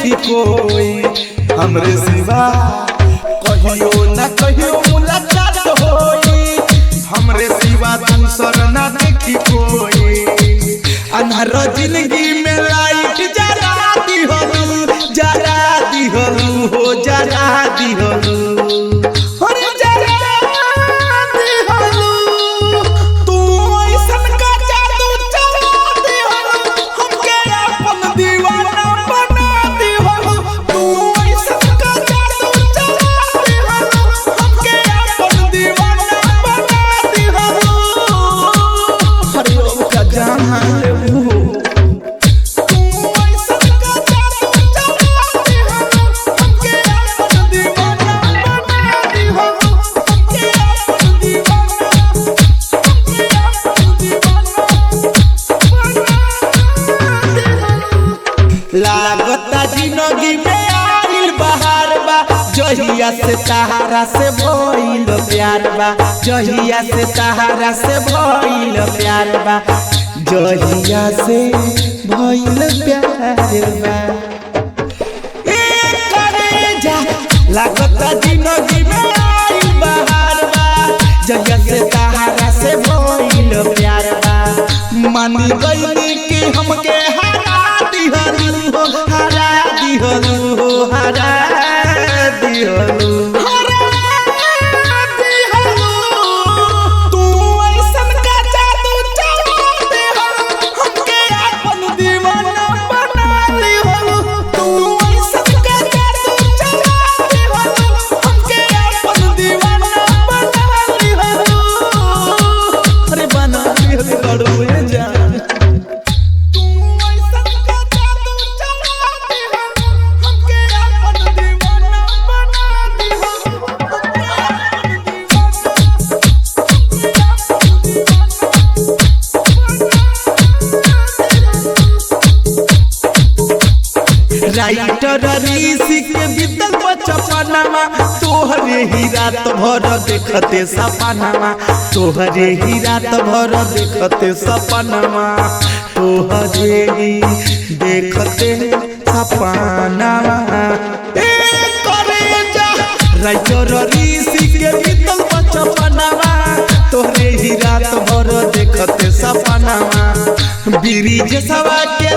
देखी कोई हमरे सिवा कहियो न कहियो मुलाकात होई हमरे सिवा दूसर न देखी कोई अनहर जिंदगी में लाइट जरा दिहलू हो जरा दिहलू लागता जिंदगी में आइल बहार बा जहिया से सहारा से भइल प्यार बा जहिया से सहारा से भइल प्यार बा जहिया से भइल प्यार बा लागता जिंदगी में आइल बहार बा जहिया से सहारा से भइल प्यार बा मानी गइली कि हमके हरा दिहलू हरा दिहलू तू ऐसन का जादू चला दिहलू हमके अपन दीवाना बना दिहलू तू ऐसन का जादू चला दिहलू हमके अपन दीवाना बना दिहलू अरे बना दिहलू बड़ुए जान राइटर ऋषि के बीतल बचपनमा तोहरे ही रात भर देखते सपनमा तोहरे ही रात भर देखते सपनमा तोहरे ही देखते सपनमा राइटर ऋषि के बीतल बचपनमा तोहरे ही रात भर देखते सपनमा ब्रिज सवा के